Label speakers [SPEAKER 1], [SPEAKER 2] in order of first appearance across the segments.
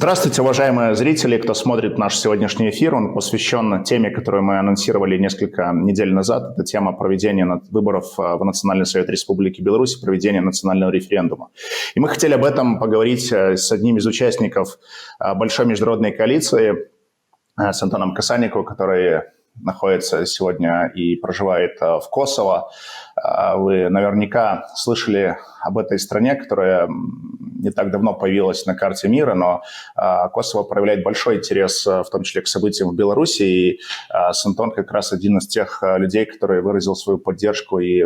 [SPEAKER 1] Здравствуйте, уважаемые зрители, кто смотрит наш сегодняшний эфир. Он посвящен теме, которую мы анонсировали несколько недель назад. Это тема проведения выборов в Национальный совет Республики Беларусь, проведения национального референдума. И мы хотели об этом поговорить с одним из участников большой международной коалиции, Сентоном Кacaniku, который находится сегодня и проживает в Kosovo. Вы наверняка слышали об этой стране, которая не так давно появилась на карте мира, но Kosovo проявляет большой интерес, в том числе к событиям в Беларуси, и Сентон как раз один из тех людей, который выразил свою поддержку и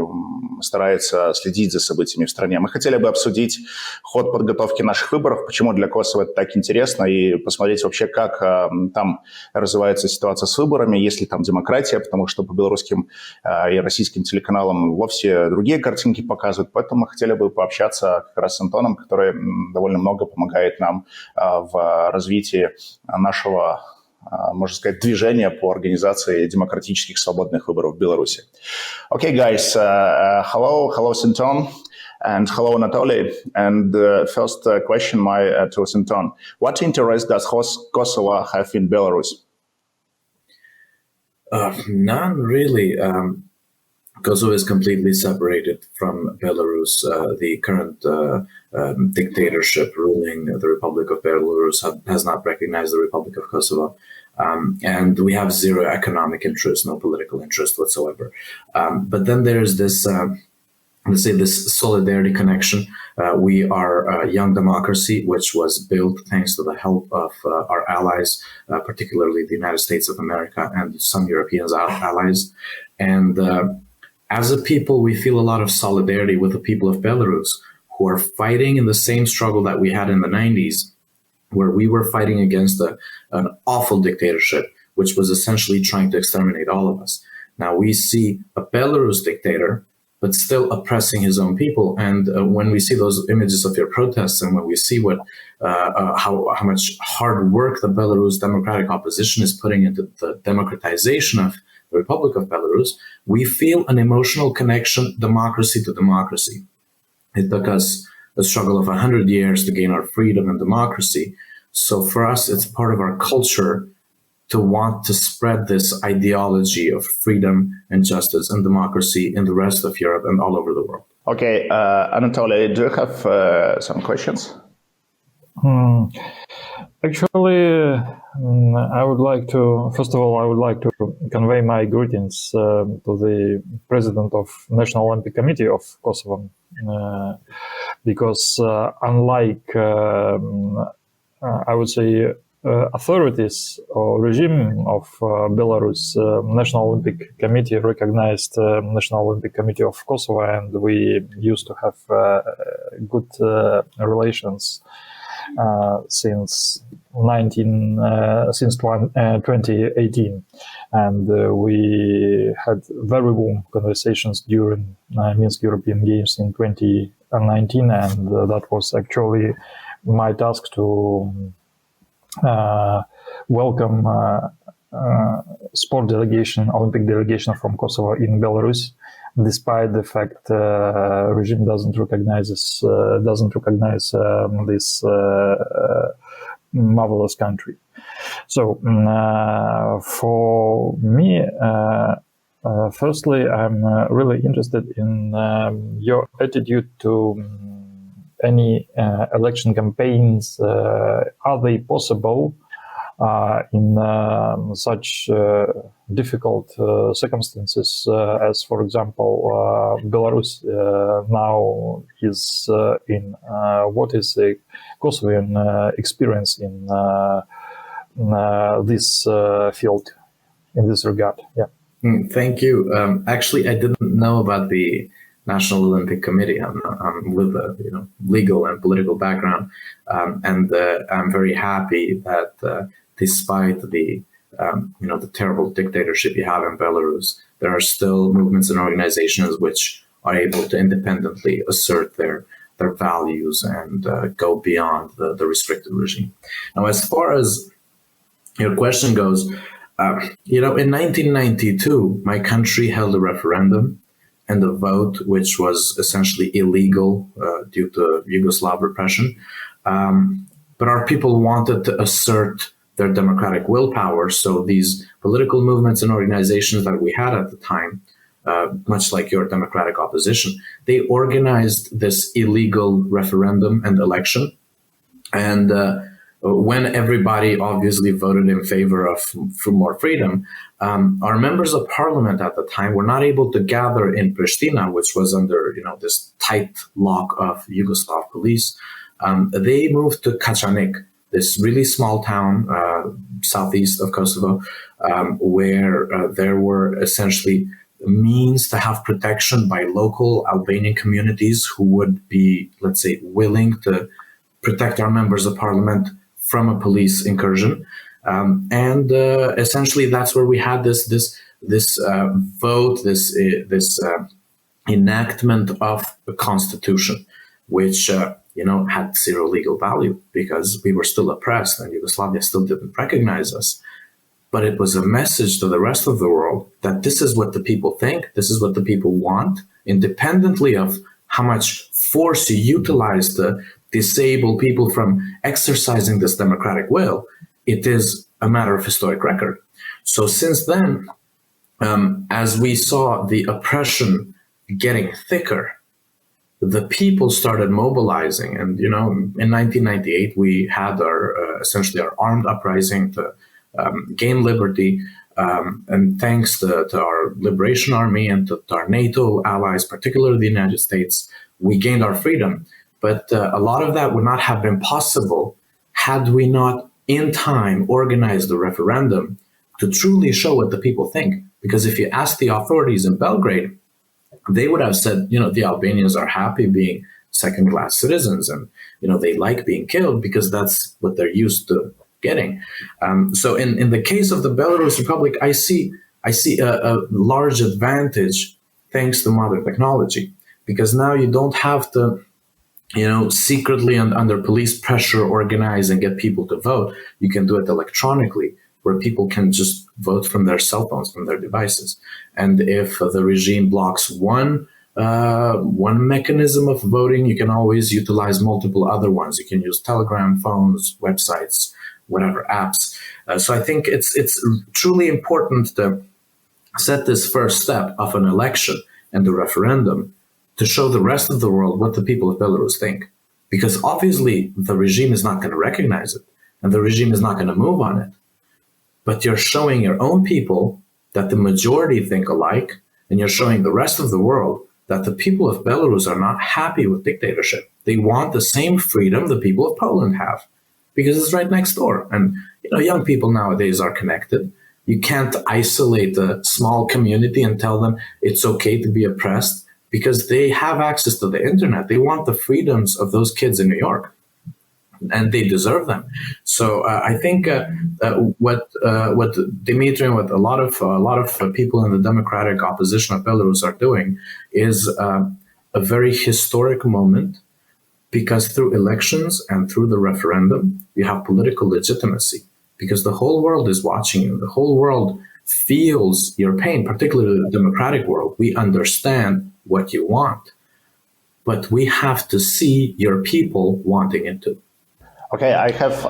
[SPEAKER 1] старается следить за событиями в стране. Мы хотели бы обсудить ход подготовки наших выборов, почему для Kosovo это так интересно, и посмотреть вообще, как там развивается ситуация с выборами, есть ли там демократия, потому что по белорусским и российским телеканалам вовсе другие картинки показывают. Поэтому мы хотели бы пообщаться как раз с Антоном, который довольно много помогает нам в развитии нашего, можно сказать, движения по организации демократических свободных выборов в Беларуси. Okay, guys, hello Senton, and hello Anatoly. And the first question to Senton: what interest does Kosovo have in Belarus?
[SPEAKER 2] None really. Kosovo is completely separated from Belarus. The current dictatorship ruling the Republic of Belarus has not recognized the Republic of Kosovo. And we have zero economic interest, no political interest whatsoever. But then there's this, let's say, this solidarity connection. We are a young democracy, which was built thanks to the help of our allies, particularly the United States of America and some European allies. And as a people, we feel a lot of solidarity with the people of Belarus, who are fighting in the same struggle that we had in the 90s, where we were fighting against an awful dictatorship, which was essentially trying to exterminate all of us. Now we see a Belarus dictator, but still oppressing his own people. And when we see those images of your protests, and when we see how much hard work the Belarus democratic opposition is putting into the democratization of the Republic of Belarus, we feel an emotional connection, democracy to democracy. It took us a struggle of 100 years to gain our freedom and democracy. So for us, it's part of our culture to want to spread this ideology of freedom and justice and democracy in the rest of Europe and all over the world.
[SPEAKER 1] Okay, Anatoly, do you have some questions?
[SPEAKER 3] Actually, I would like to convey my greetings to the president of National Olympic Committee of Kosovo, because unlike, I would say, authorities or regime of Belarus, National Olympic Committee recognized National Olympic Committee of Kosovo, and we used to have good relations since 2018, and we had very warm conversations during Minsk European Games in 2019, and that was actually my task to welcome sport delegation, Olympic delegation from Kosovo in Belarus, despite the fact regime doesn't recognize this marvelous country. So for me, firstly, I'm really interested in your attitude to any election campaigns. Are they possible in such difficult circumstances as, for example, Belarus now is in? What is the Kosovan experience in this field, in this regard? Yeah.
[SPEAKER 2] Thank you. Actually, I didn't know about the National Olympic Committee. I'm with a legal and political background, and I'm very happy that despite the the terrible dictatorship you have in Belarus, there are still movements and organizations which are able to independently assert their values and go beyond the restrictive regime. Now, as far as your question goes, in 1992, my country held a referendum and a vote which was essentially illegal due to Yugoslav repression. but our people wanted to assert their democratic willpower. So these political movements and organizations that we had at the time, much like your democratic opposition, they organized this illegal referendum and election. And when everybody obviously voted in favor of for more freedom, our members of parliament at the time were not able to gather in Pristina, which was under this tight lock of Yugoslav police. They moved to Kacaniku, this really small town southeast of Kosovo, where there were essentially means to have protection by local Albanian communities who would be, let's say, willing to protect our members of parliament from a police incursion. And essentially that's where we had this vote, this enactment of the constitution, which had zero legal value because we were still oppressed and Yugoslavia still didn't recognize us. But it was a message to the rest of the world that this is what the people think, this is what the people want, independently of how much force you utilize to disable people from exercising this democratic will. It is a matter of historic record. So since then, as we saw the oppression getting thicker, the people started mobilizing. And, in 1998, we had essentially our armed uprising to gain liberty. And thanks to our Liberation Army and to our NATO allies, particularly the United States, we gained our freedom. But a lot of that would not have been possible had we not in time organized the referendum to truly show what the people think. Because if you ask the authorities in Belgrade, they would have said, the Albanians are happy being second-class citizens and, they like being killed because that's what they're used to getting. So in the case of the Belarus Republic, I see a large advantage thanks to modern technology, because now you don't have to, secretly and under police pressure organize and get people to vote. You can do it electronically, where people can just vote from their cell phones, from their devices. And if the regime blocks one mechanism of voting, you can always utilize multiple other ones. You can use Telegram, phones, websites, whatever, apps. So I think it's truly important to set this first step of an election and the referendum to show the rest of the world what the people of Belarus think. Because obviously the regime is not going to recognize it and the regime is not going to move on it. But you're showing your own people that the majority think alike, and you're showing the rest of the world that the people of Belarus are not happy with dictatorship. They want the same freedom the people of Poland have, because it's right next door. And young people nowadays are connected. You can't isolate a small community and tell them it's okay to be oppressed, because they have access to the internet. They want the freedoms of those kids in New York, and they deserve them. So I think what Dmitry and what a lot of people in the democratic opposition of Belarus are doing is a very historic moment, because through elections and through the referendum, you have political legitimacy, because the whole world is watching you. The whole world feels your pain, particularly the democratic world. We understand what you want, but we have to see your people wanting it too.
[SPEAKER 1] Okay, I have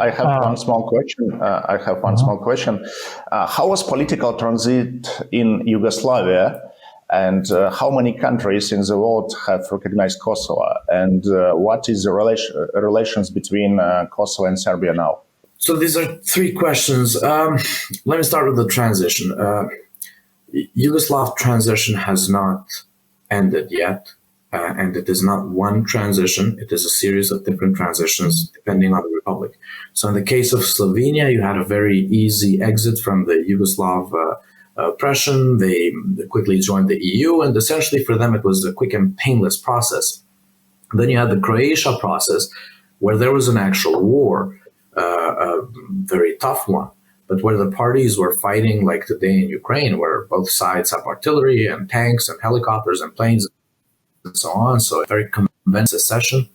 [SPEAKER 1] one small question. Small question. How was political transit in Yugoslavia, and how many countries in the world have recognized Kosovo? And what is the relations between Kosovo and Serbia now?
[SPEAKER 2] So these are three questions. Let me start with the transition. Yugoslav transition has not ended yet. And it is not one transition. It is a series of different transitions depending on the republic. So in the case of Slovenia, you had a very easy exit from the Yugoslav oppression. They quickly joined the EU, and essentially for them it was a quick and painless process. Then you had the Croatia process, where there was an actual war, a very tough one, but where the parties were fighting like today in Ukraine, where both sides have artillery and tanks and helicopters and planes and so on. So a very convinced secession.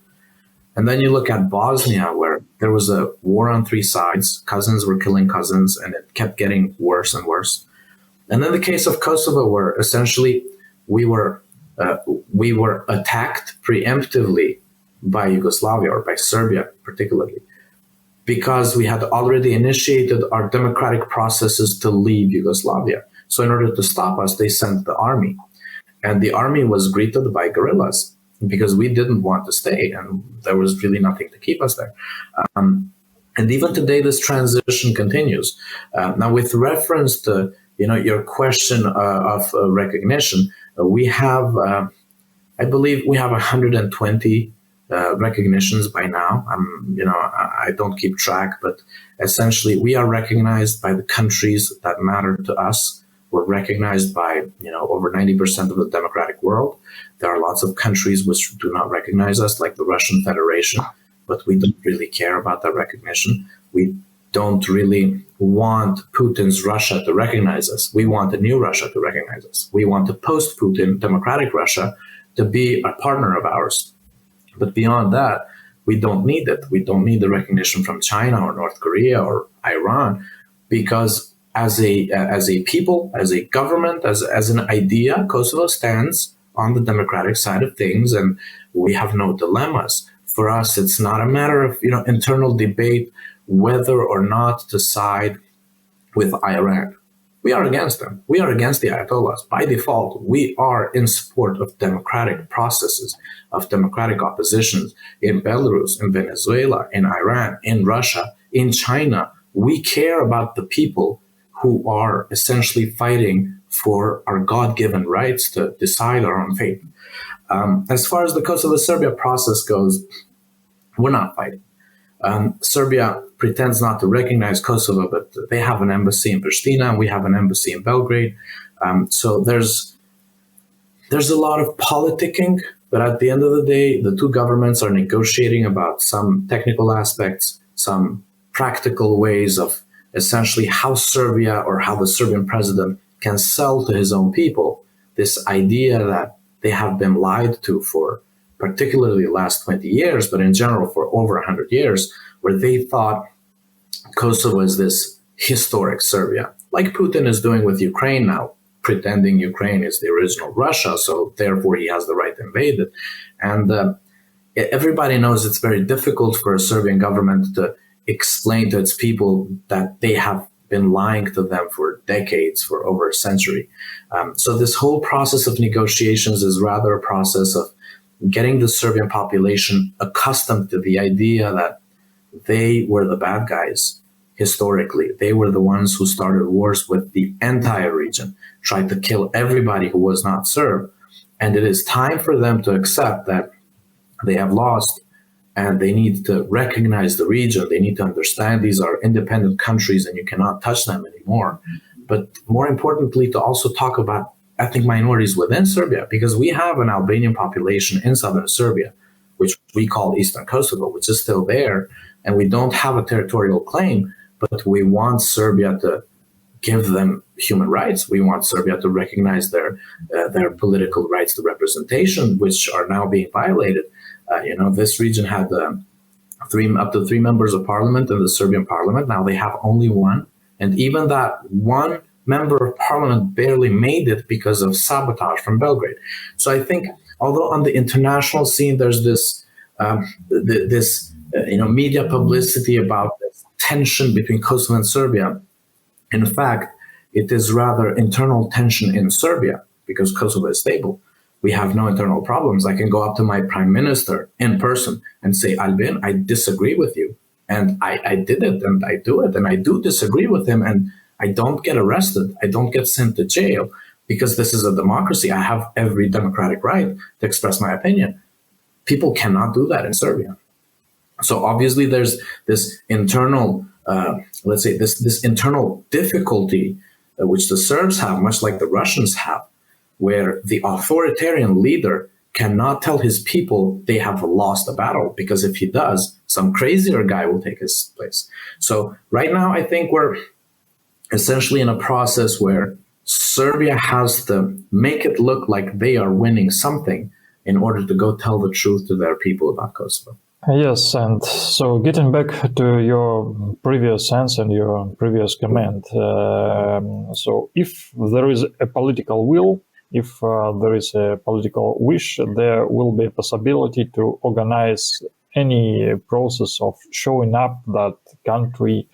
[SPEAKER 2] And then you look at Bosnia, where there was a war on three sides. Cousins were killing cousins, and it kept getting worse and worse. And then the case of Kosovo, where essentially we were attacked preemptively by Yugoslavia, or by Serbia particularly. because we had already initiated our democratic processes to leave Yugoslavia. So in order to stop us, they sent the army. And the army was greeted by guerrillas because we didn't want to stay, and there was really nothing to keep us there. And even today, this transition continues. Now, with reference to your question of recognition, we have, I believe, we have 120 recognitions by now. I don't keep track, but essentially, we are recognized by the countries that matter to us. We're recognized by over 90% of the democratic world. There are lots of countries which do not recognize us, like the Russian Federation, but we don't really care about that recognition. We don't really want Putin's Russia to recognize us. We want a new Russia to recognize us. We want a post-Putin democratic Russia to be a partner of ours. But beyond that, we don't need it. We don't need the recognition from China or North Korea or Iran, because as a people, as a government, as an idea, Kosovo stands on the democratic side of things, and we have no dilemmas. For us, it's not a matter of internal debate whether or not to side with Iran. We are against them. We are against the Ayatollahs. By default, we are in support of democratic processes, of democratic oppositions in Belarus, in Venezuela, in Iran, in Russia, in China. We care about the people who are essentially fighting for our God-given rights to decide our own fate. As far as the Kosovo-Serbia process goes, we're not fighting. Serbia pretends not to recognize Kosovo, but they have an embassy in Pristina, and we have an embassy in Belgrade. So there's a lot of politicking, but at the end of the day, the two governments are negotiating about some technical aspects, some practical ways of essentially how Serbia or how the Serbian president can sell to his own people this idea that they have been lied to for particularly the last 20 years, but in general for over 100 years, where they thought Kosovo is this historic Serbia, like Putin is doing with Ukraine now, pretending Ukraine is the original Russia, so therefore he has the right to invade it. And everybody knows it's very difficult for a Serbian government to explain to its people that they have been lying to them for decades, for over a century. So this whole process of negotiations is rather a process of getting the Serbian population accustomed to the idea that they were the bad guys historically. They were the ones who started wars with the entire region, tried to kill everybody who was not Serb. And it is time for them to accept that they have lost, and they need to recognize the region. They need to understand these are independent countries and you cannot touch them anymore. But more importantly, to also talk about ethnic minorities within Serbia, because we have an Albanian population in southern Serbia, which we call Eastern Kosovo, which is still there. And we don't have a territorial claim, but we want Serbia to give them human rights. We want Serbia to recognize their political rights to representation, which are now being violated. This region had up to three members of parliament in the Serbian parliament. Now they have only one. And even that one member of parliament barely made it because of sabotage from Belgrade. So I think, although on the international scene, there's this media publicity about this tension between Kosovo and Serbia, in fact, it is rather internal tension in Serbia because Kosovo is stable. We have no internal problems. I can go up to my prime minister in person and say, Albin, I disagree with you. And I did it and I do it. And I do disagree with him. And I don't get arrested. I don't get sent to jail because this is a democracy. I have every democratic right to express my opinion. People cannot do that in Serbia. So obviously there's this internal, this internal difficulty which the Serbs have, much like the Russians have, where the authoritarian leader cannot tell his people they have lost a battle, because if he does, some crazier guy will take his place. So right now, I think we're essentially in a process where Serbia has to make it look like they are winning something in order to go tell the truth to their people about Kosovo.
[SPEAKER 3] Yes, and so getting back to your previous answer and your previous comment, so if there is a political will, if there is a political wish, there will be a possibility to organize any process of showing up that country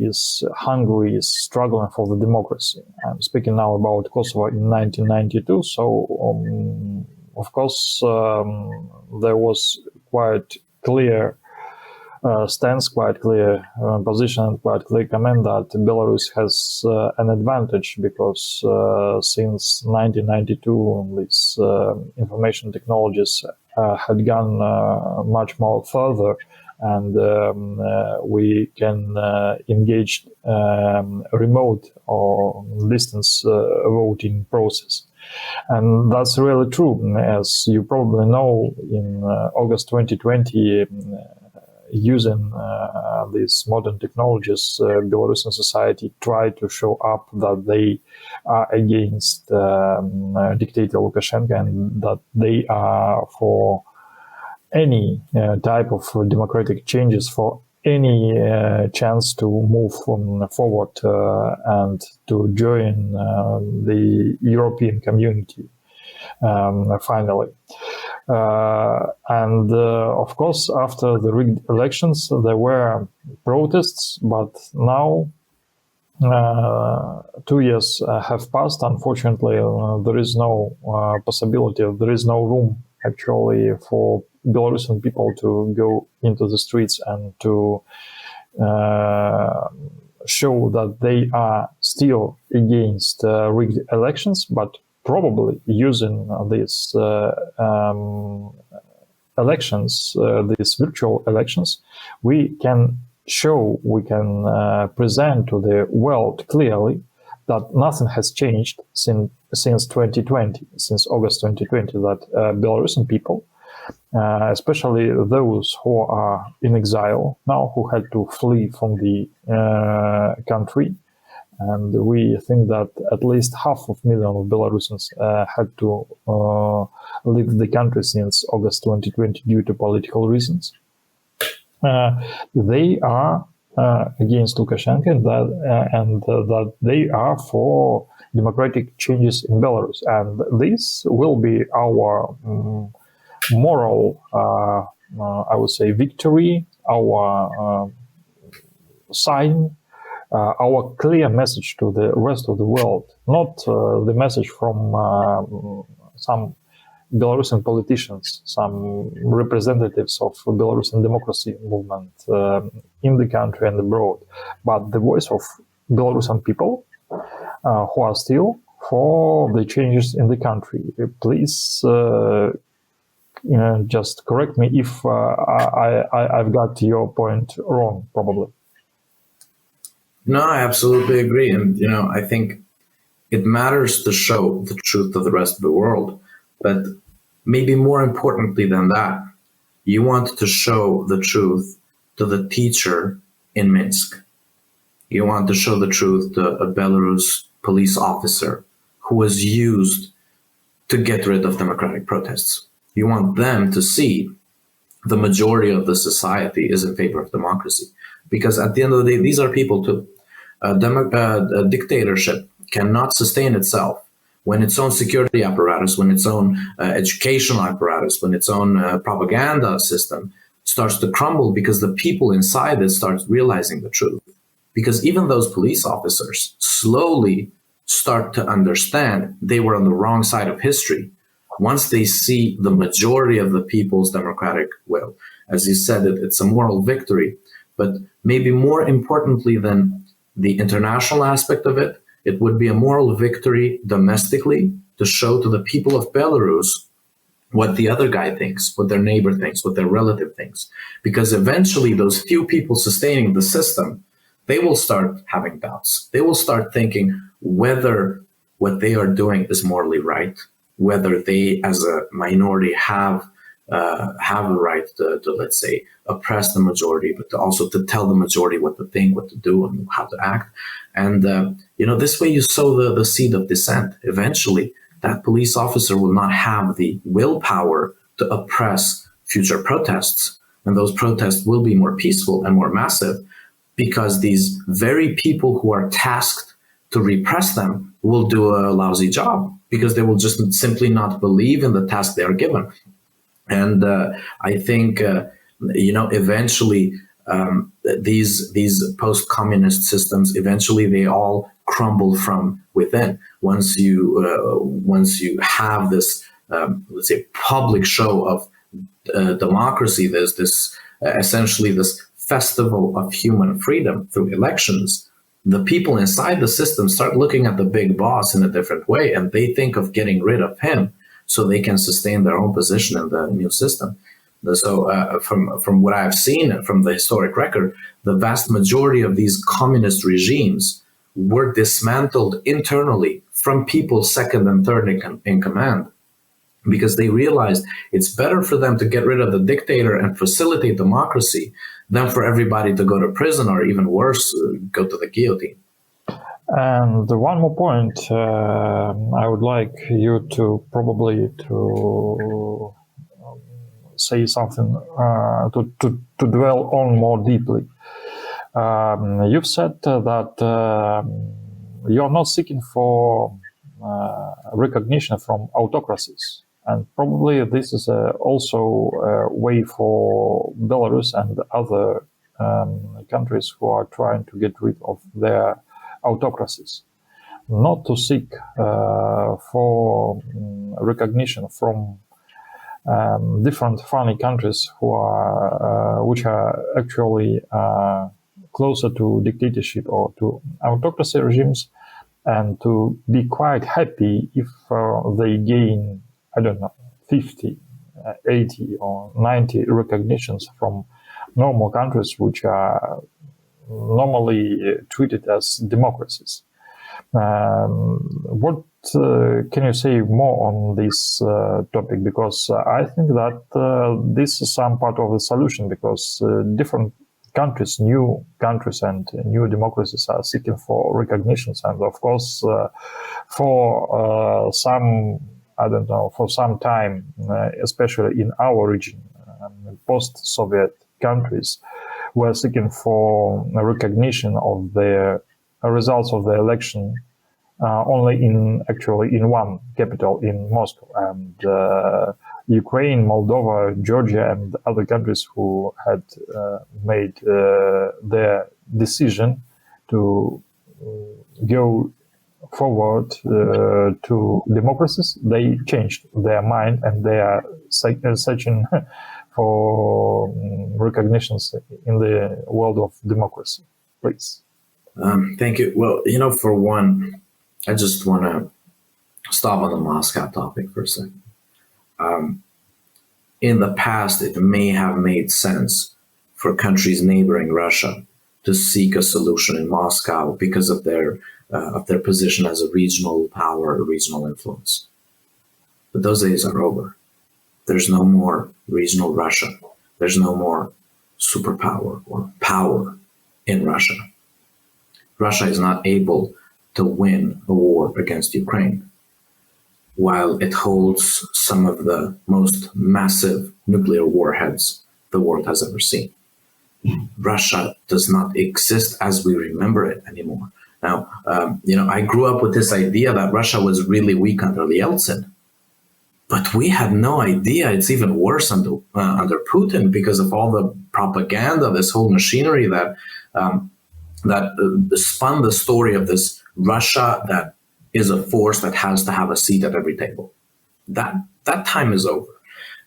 [SPEAKER 3] is hungry, is struggling for the democracy. I'm speaking now about Kosovo in 1992. So, of course, there was quite clear stance, quite clear position, quite clear comment that Belarus has an advantage because since 1992, these information technologies had gone much more further, and we can engage remote or distance voting process. And that's really true. As you probably know, in August 2020, using these modern technologies, Belarusian society tried to show up that they are against dictator Lukashenko and that they are for any type of democratic changes, for any chance to move forward and to join the European community finally. And of course, after the rigged elections, there were protests, but now 2 years have passed. Unfortunately, there is no possibility, there is no room actually for Belarusian people to go into the streets and to show that they are still against rigged elections, but probably using these elections, these virtual elections, we can show, we can present to the world clearly that nothing has changed since 2020, since August 2020, that Belarusian people, especially those who are in exile now, who had to flee from the country, and we think that at least 500,000 of Belarusians had to leave the country since August 2020 due to political reasons. They are against Lukashenko and that they are for democratic changes in Belarus. And this will be our moral, I would say, victory, our sign, our clear message to the rest of the world, not the message from some Belarusian politicians, some representatives of Belarusian democracy movement in the country and abroad, but the voice of Belarusian people who are still for the changes in the country. Please just correct me if I've got your point wrong, probably.
[SPEAKER 2] No, I absolutely agree. And, I think it matters to show the truth to the rest of the world. But maybe more importantly than that, you want to show the truth to the teacher in Minsk. You want to show the truth to a Belarus police officer who was used to get rid of democratic protests. You want them to see the majority of the society is in favor of democracy. Because at the end of the day, these are people too. A dictatorship cannot sustain itself when its own security apparatus, when its own educational apparatus, when its own propaganda system starts to crumble because the people inside it start realizing the truth. Because even those police officers slowly start to understand they were on the wrong side of history once they see the majority of the people's democratic will. As you said, it's a moral victory, but maybe more importantly than the international aspect of it, it would be a moral victory domestically to show to the people of Belarus what the other guy thinks, what their neighbor thinks, what their relative thinks. Because eventually those few people sustaining the system, they will start having doubts. They will start thinking whether what they are doing is morally right, whether they as a minority have a right to, let's say, oppress the majority, but also to tell the majority what to think, what to do, and how to act. And, this way you sow the seed of dissent. Eventually, that police officer will not have the willpower to oppress future protests. And those protests will be more peaceful and more massive because these very people who are tasked to repress them will do a lousy job because they will just simply not believe in the task they are given. And I think, eventually these post-communist systems, eventually they all crumble from within. Once you have this, let's say, public show of democracy, there's this essentially this festival of human freedom through elections. The people inside the system start looking at the big boss in a different way, and they think of getting rid of him so they can sustain their own position in the new system. So from what I've seen from the historic record, the vast majority of these communist regimes were dismantled internally from people second and third in command, because they realized it's better for them to get rid of the dictator and facilitate democracy than for everybody to go to prison, or even worse, go to the guillotine.
[SPEAKER 3] And one more point, I would like you to probably to say something to dwell on more deeply. You've said that you're not seeking for recognition from autocracies, and probably this is also a way for Belarus and other countries who are trying to get rid of their autocracies, not to seek for recognition from different foreign countries which are actually closer to dictatorship or to autocracy regimes, and to be quite happy if they gain, I don't know, 50, 80 or 90 recognitions from normal countries which are normally treated as democracies. What can you say more on this topic? Because I think that this is some part of the solution, because different countries, new countries and new democracies are seeking for recognitions. And of course, for some, I don't know, for some time, especially in our region, post-Soviet countries, were seeking for recognition of the results of the election only in one capital, in Moscow. And Ukraine, Moldova, Georgia, and other countries who had made their decision to go forward to democracies, they changed their mind and they are searching for recognitions in the world of democracy. Please.
[SPEAKER 2] Thank you. Well, for one, I just want to stop on the Moscow topic for a second. In the past, it may have made sense for countries neighboring Russia to seek a solution in Moscow because of their position as a regional power, a regional influence. But those days are over. There's no more regional Russia. There's no more superpower or power in Russia. Russia is not able to win a war against Ukraine, while it holds some of the most massive nuclear warheads the world has ever seen. Russia does not exist as we remember it anymore. Now, I grew up with this idea that Russia was really weak under Yeltsin, but we had no idea it's even worse under Putin because of all the propaganda, this whole machinery that spun the story of this Russia that is a force that has to have a seat at every table. That time is over.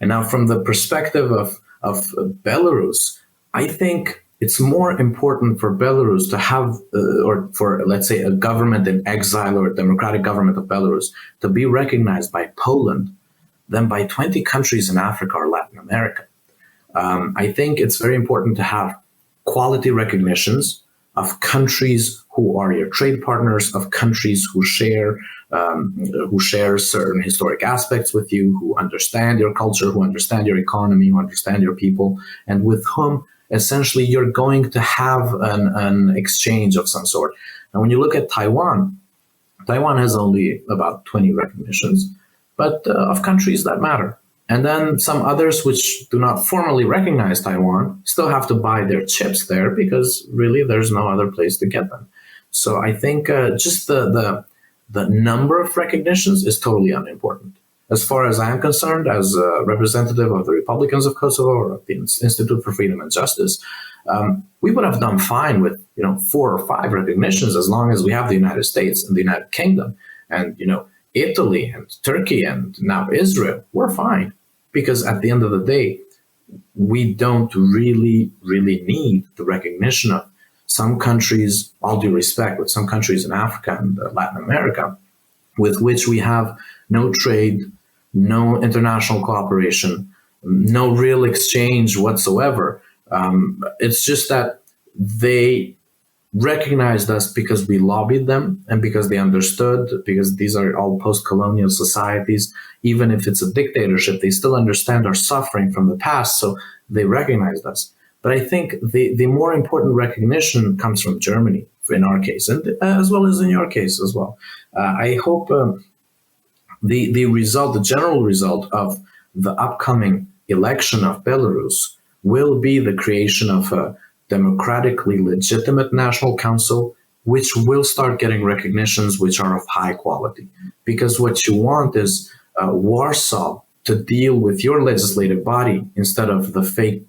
[SPEAKER 2] And now from the perspective of Belarus, I think it's more important for Belarus to have, or for, let's say, a government in exile or a democratic government of Belarus to be recognized by Poland than by 20 countries in Africa or Latin America. I think it's very important to have quality recognitions of countries who are your trade partners, of countries who share certain historic aspects with you, who understand your culture, who understand your economy, who understand your people, and with whom essentially you're going to have an exchange of some sort. And when you look at Taiwan, Taiwan has only about 20 recognitions, but of countries that matter. And then some others which do not formally recognize Taiwan still have to buy their chips there because really there's no other place to get them. So I think just the number of recognitions is totally unimportant. as far as I am concerned, as a representative of the Republicans of Kosovo or of the Institute for Freedom and Justice, we would have done fine with 4 or 5 recognitions as long as we have the United States and the United Kingdom and Italy and Turkey and now Israel. We're fine, because at the end of the day, we don't really need the recognition of some countries, all due respect, with some countries in Africa and Latin America, with which we have no trade, no international cooperation, no real exchange whatsoever. It's just that they recognized us because we lobbied them and because they understood, because these are all post-colonial societies. Even if it's a dictatorship, they still understand our suffering from the past, so they recognized us. But I think the more important recognition comes from Germany, in our case, and as well as in your case as well. I hope the general result of the upcoming election of Belarus will be the creation of a democratically legitimate national council, which will start getting recognitions which are of high quality. Because what you want is Warsaw to deal with your legislative body instead of the fake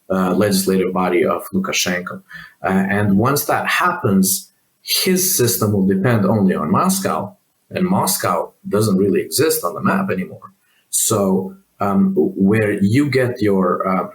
[SPEAKER 2] legislative body of Lukashenko. And once that happens, his system will depend only on Moscow, and Moscow doesn't really exist on the map anymore. So where you get your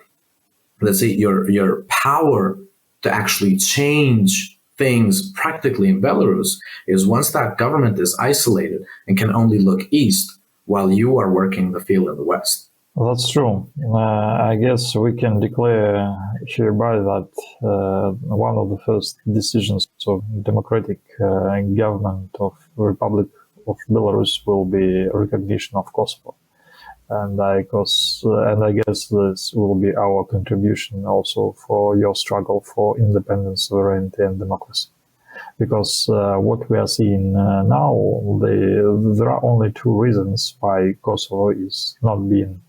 [SPEAKER 2] let's say your power to actually change things practically in Belarus is once that government is isolated and can only look east while you are working the field in the west.
[SPEAKER 3] That's true. I guess we can declare hereby that one of the first decisions of democratic government of the Republic of Belarus will be recognition of Kosovo. And I guess this will be our contribution also for your struggle for independence, sovereignty, and democracy. Because what we are seeing now, there are only 2 reasons why Kosovo has not been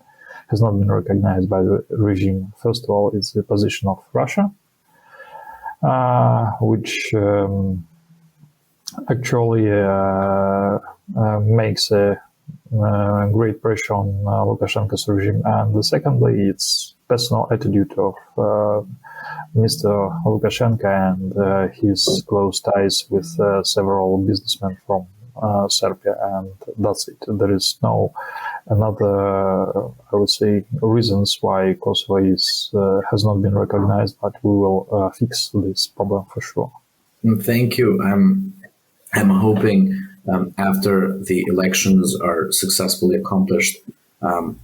[SPEAKER 3] recognized by the regime. First of all, it's the position of Russia, which actually makes a great pressure on Lukashenko's regime, and secondly, it's personal attitude of Mr. Lukashenko and his close ties with several businessmen from Serbia, and that's it. There is no another, I would say, reasons why Kosovo has not been recognized, but we will fix this problem for sure.
[SPEAKER 2] Thank you. I'm hoping after the elections are successfully accomplished,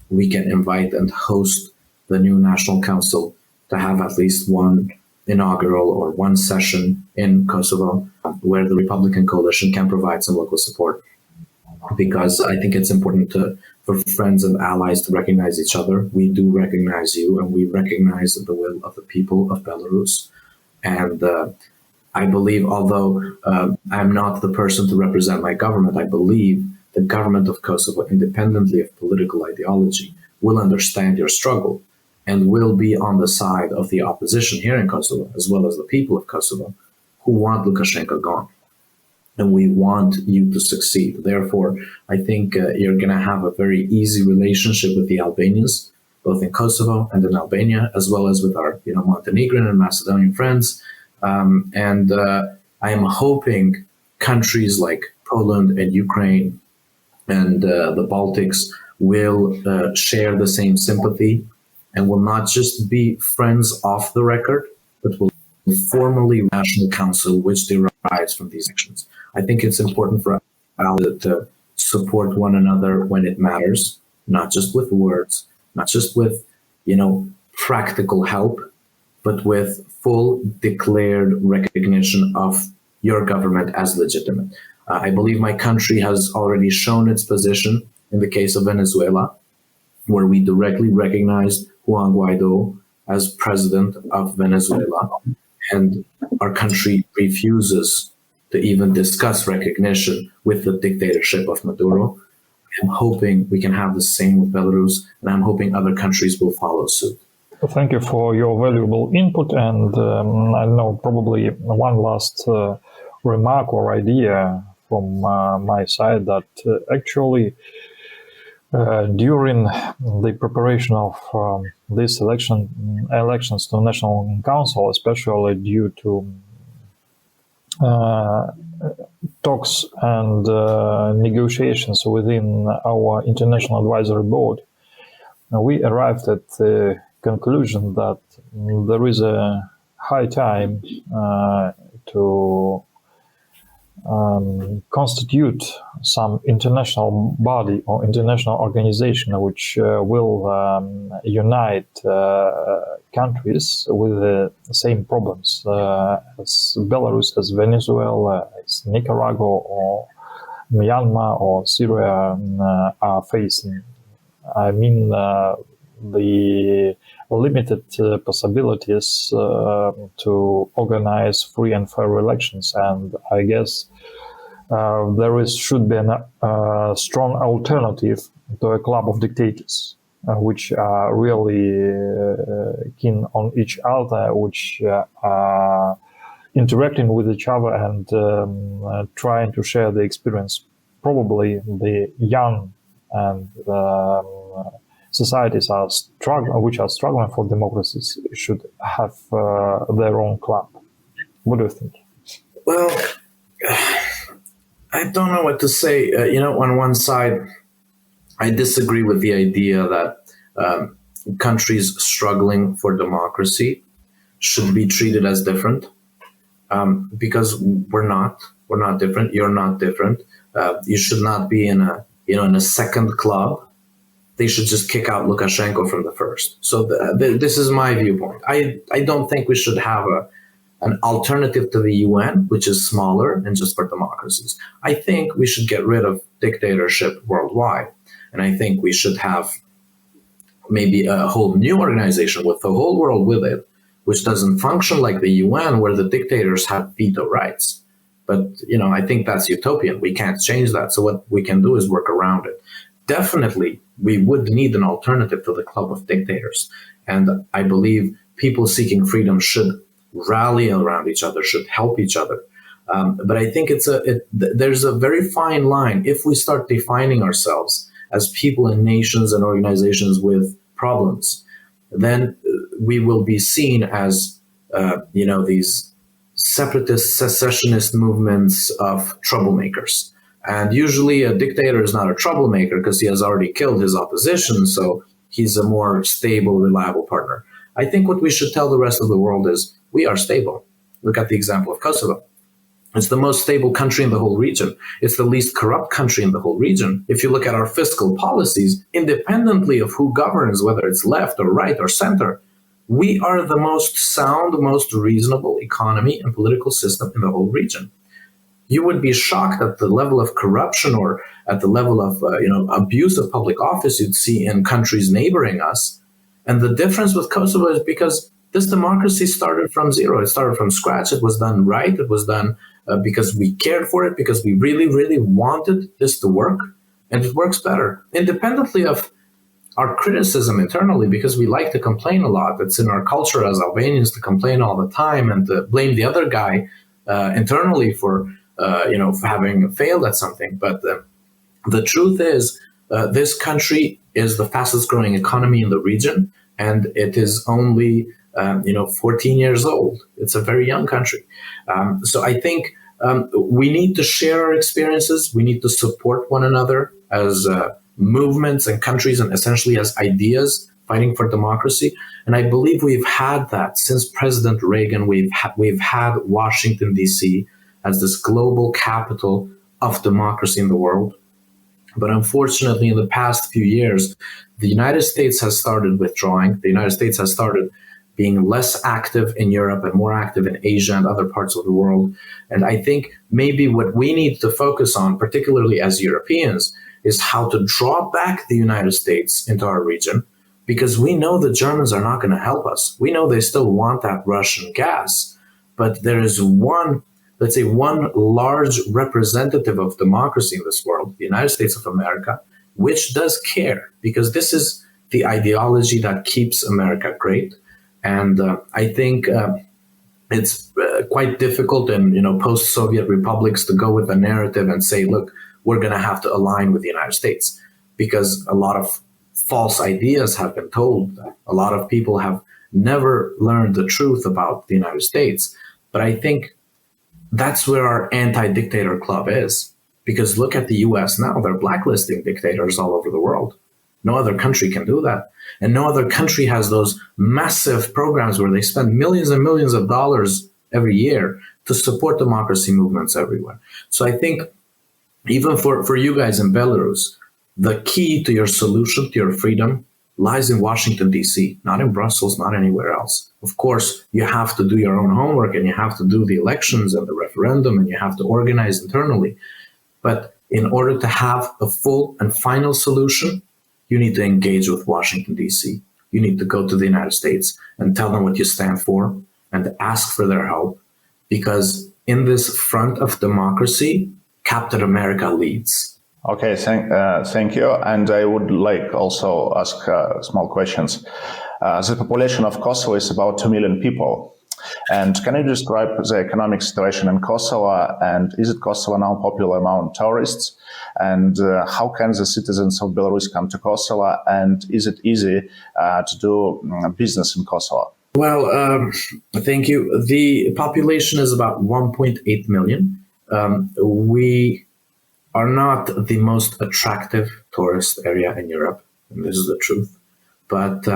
[SPEAKER 2] we can invite and host the new National Council to have at least one inaugural or one session in Kosovo where the Republican coalition can provide some local support. Because I think it's important for friends and allies to recognize each other. We do recognize you, and we recognize the will of the people of Belarus. And I believe, although I'm not the person to represent my government, I believe the government of Kosovo, independently of political ideology, will understand your struggle and will be on the side of the opposition here in Kosovo, as well as the people of Kosovo, who want Lukashenko gone. And we want you to succeed. Therefore, I think you're going to have a very easy relationship with the Albanians, both in Kosovo and in Albania, as well as with our Montenegrin and Macedonian friends. And I am hoping countries like Poland and Ukraine and the Baltics will share the same sympathy and will not just be friends off the record, but will formally National Council, which derives from these actions. I think it's important for us to support one another when it matters, not just with words, not just with, practical help, but with full declared recognition of your government as legitimate. I believe my country has already shown its position in the case of Venezuela, where we directly recognized Juan Guaido as president of Venezuela, and our country refuses to even discuss recognition with the dictatorship of Maduro. I'm hoping we can have the same with Belarus, and I'm hoping other countries will follow suit.
[SPEAKER 3] Thank you for your valuable input, and I know probably one last remark or idea from my side that actually During the preparation of these elections to National Council, especially due to talks and negotiations within our International Advisory Board, we arrived at the conclusion that there is a high time to constitute some international body or international organization which will unite countries with the same problems as Belarus, as Venezuela, as Nicaragua or Myanmar or Syria are facing. I mean, the limited possibilities to organize free and fair elections, and I guess should be a strong alternative to a club of dictators, which are really keen on each other, which are interacting with each other and trying to share the experience. Probably the young and societies which are struggling for democracies should have their own club. What do you think?
[SPEAKER 2] Well, I don't know what to say. On one side, I disagree with the idea that countries struggling for democracy should be treated as different, because we're not different. You're not different. You should not be in a second club. They should just kick out Lukashenko from the first. So this is my viewpoint. I don't think we should have an alternative to the UN, which is smaller and just for democracies. I think we should get rid of dictatorship worldwide. And I think we should have maybe a whole new organization with the whole world with it, which doesn't function like the UN, where the dictators have veto rights. But, I think that's utopian. We can't change that. So what we can do is work around it. Definitely, we would need an alternative to the club of dictators. And I believe people seeking freedom should rally around each other, should help each other. But I think there's a very fine line. If we start defining ourselves as people and nations and organizations with problems, then we will be seen as, these separatist, secessionist movements of troublemakers. And usually a dictator is not a troublemaker because he has already killed his opposition, so he's a more stable, reliable partner. I think what we should tell the rest of the world is we are stable. Look at the example of Kosovo. It's the most stable country in the whole region. It's the least corrupt country in the whole region. If you look at our fiscal policies, independently of who governs, whether it's left or right or center, we are the most sound, most reasonable economy and political system in the whole region. You would be shocked at the level of corruption or at the level of abuse of public office you'd see in countries neighboring us. And the difference with Kosovo is because this democracy started from zero. It started from scratch. It was done right. It was done because we cared for it, because we really, really wanted this to work. And it works better, independently of our criticism internally, because we like to complain a lot. It's in our culture as Albanians to complain all the time and to blame the other guy internally for having failed at something. But the truth is, this country is the fastest growing economy in the region, and it is only 14 years old. It's a very young country. So I think we need to share our experiences. We need to support one another as movements and countries, and essentially as ideas fighting for democracy. And I believe we've had that since President Reagan. We've had Washington, D.C. as this global capital of democracy in the world. But unfortunately, in the past few years, the United States has started withdrawing. The United States has started being less active in Europe and more active in Asia and other parts of the world. And I think maybe what we need to focus on, particularly as Europeans, is how to draw back the United States into our region, because we know the Germans are not going to help us. We know they still want that Russian gas, but there is one large representative of democracy in this world, the United States of America, which does care, because this is the ideology that keeps America great. And I think it's quite difficult in post-Soviet republics to go with a narrative and say, look, we're going to have to align with the United States. because a lot of false ideas have been told. A lot of people have never learned the truth about the United States. But I think that's where our anti-dictator club is. Because look at the US now, they're blacklisting dictators all over the world. No other country can do that. And no other country has those massive programs where they spend millions and millions of dollars every year to support democracy movements everywhere. So I think even for you guys in Belarus, the key to your solution, to your freedom, lies in Washington, D.C., not in Brussels, not anywhere else. Of course, you have to do your own homework, and you have to do the elections and the referendum, and you have to organize internally. But in order to have a full and final solution, you need to engage with Washington, D.C. You need to go to the United States and tell them what you stand for and ask for their help. Because in this front of democracy, Captain America leads.
[SPEAKER 1] Okay, thank you. And I would like also ask small questions. The population of Kosovo is about 2 million people. And can you describe the economic situation in Kosovo? And is it Kosovo now popular among tourists? And how can the citizens of Belarus come to Kosovo? And is it easy to do business in Kosovo?
[SPEAKER 2] Well, thank you. The population is about 1.8 million. We are not the most attractive tourist area in Europe, and this is the truth. But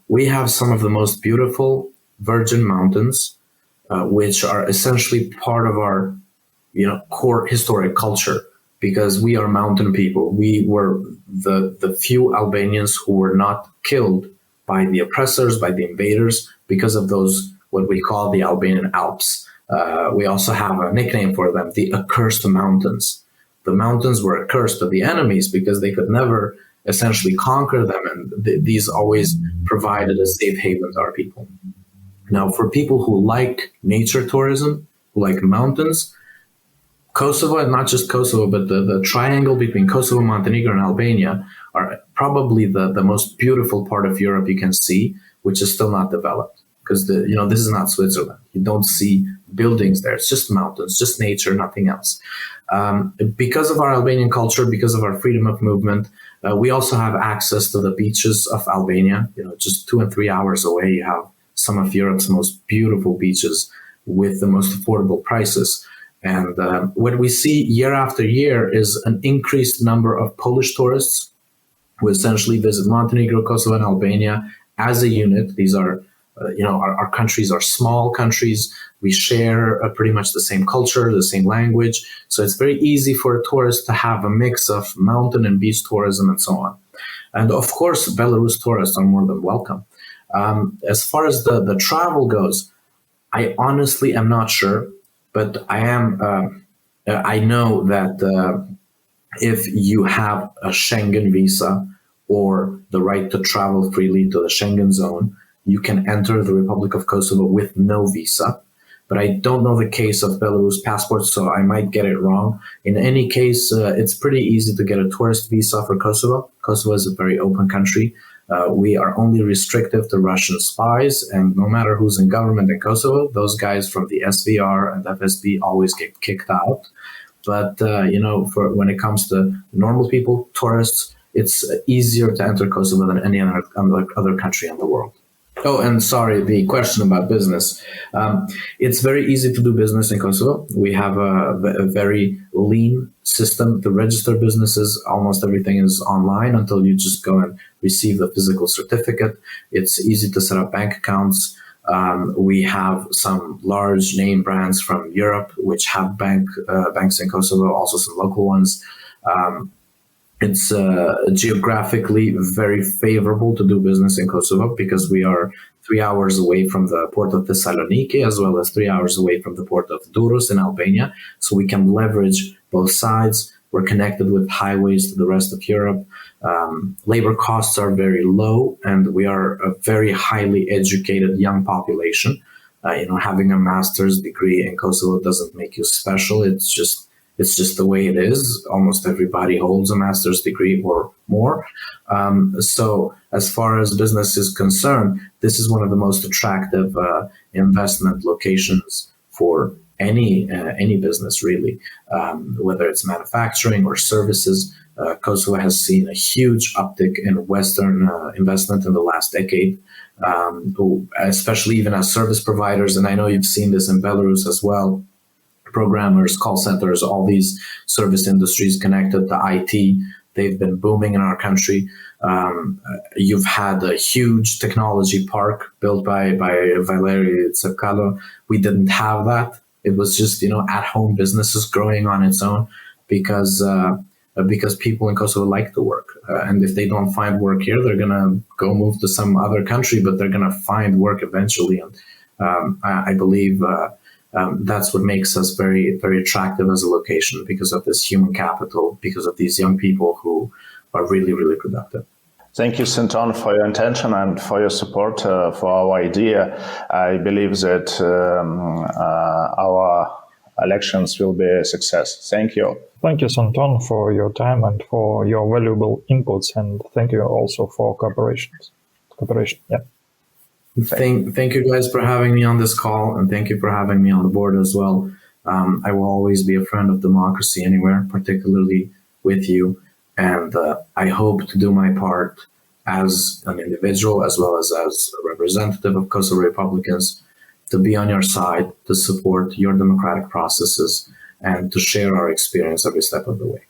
[SPEAKER 2] we have some of the most beautiful virgin mountains, which are essentially part of our, core historic culture, because we are mountain people. We were the few Albanians who were not killed by the oppressors, by the invaders, because of those, what we call the Albanian Alps. We also have a nickname for them, the accursed mountains. The mountains were accursed to the enemies because they could never essentially conquer them, and these always provided a safe haven to our people. Now, for people who like nature tourism, who like mountains, Kosovo, and not just Kosovo, but the triangle between Kosovo, Montenegro, and Albania are probably the most beautiful part of Europe you can see, which is still not developed. Because this is not Switzerland. You don't see buildings there. It's just mountains, just nature, nothing else. Because of our Albanian culture, because of our freedom of movement, we also have access to the beaches of Albania. Just 2 and 3 hours away, you have some of Europe's most beautiful beaches with the most affordable prices. And what we see year after year is an increased number of Polish tourists who essentially visit Montenegro, Kosovo, and Albania as a unit. These are our countries are small countries. We share pretty much the same culture, the same language. So it's very easy for a tourist to have a mix of mountain and beach tourism and so on. And of course, Belarus tourists are more than welcome. As far as the travel goes, I honestly am not sure, but I know that if you have a Schengen visa or the right to travel freely to the Schengen zone, you can enter the Republic of Kosovo with no visa. But I don't know the case of Belarus passports, so I might get it wrong. In any case, it's pretty easy to get a tourist visa for Kosovo. Kosovo is a very open country. We are only restrictive to Russian spies, and no matter who's in government in Kosovo, those guys from the SVR and FSB always get kicked out. But, for when it comes to normal people, tourists, it's easier to enter Kosovo than any other country in the world. Oh, and sorry, the question about business. It's very easy to do business in Kosovo. We have a very lean system to register businesses. Almost everything is online until you just go and receive the physical certificate. It's easy to set up bank accounts. We have some large name brands from Europe which have banks in Kosovo, also some local ones. It's geographically very favorable to do business in Kosovo because we are 3 hours away from the port of Thessaloniki, as well as 3 hours away from the port of Durrës in Albania. So we can leverage both sides. We're connected with highways to the rest of Europe. Labor costs are very low, and we are a very highly educated young population. Having a master's degree in Kosovo doesn't make you special. It's just the way it is. Almost everybody holds a master's degree or more. So as far as business is concerned, this is one of the most attractive investment locations for any business, really, whether it's manufacturing or services. Kosovo has seen a huge uptick in Western investment in the last decade, especially even as service providers. And I know you've seen this in Belarus as well. Programmers, call centers, all these service industries connected to IT, they've been booming in our country. You've had a huge technology park built by Valery Tsepkalo. We didn't have that. It was just, at-home businesses growing on its own because people in Kosovo like to work. And if they don't find work here, they're going to go move to some other country, but they're going to find work eventually. And I believe that's what makes us very, very attractive as a location, because of this human capital, because of these young people who are really, really productive.
[SPEAKER 1] Thank you, Senton, for your intention and for your support for our idea. I believe that our elections will be a success. Thank you.
[SPEAKER 3] Thank you, Senton, for your time and for your valuable inputs, and thank you also for cooperation. Yeah.
[SPEAKER 2] Thank you guys for having me on this call, and thank you for having me on the board as well. I will always be a friend of democracy anywhere, particularly with you. And I hope to do my part as an individual, as well as a representative of Kosovo Republicans, to be on your side, to support your democratic processes, and to share our experience every step of the way.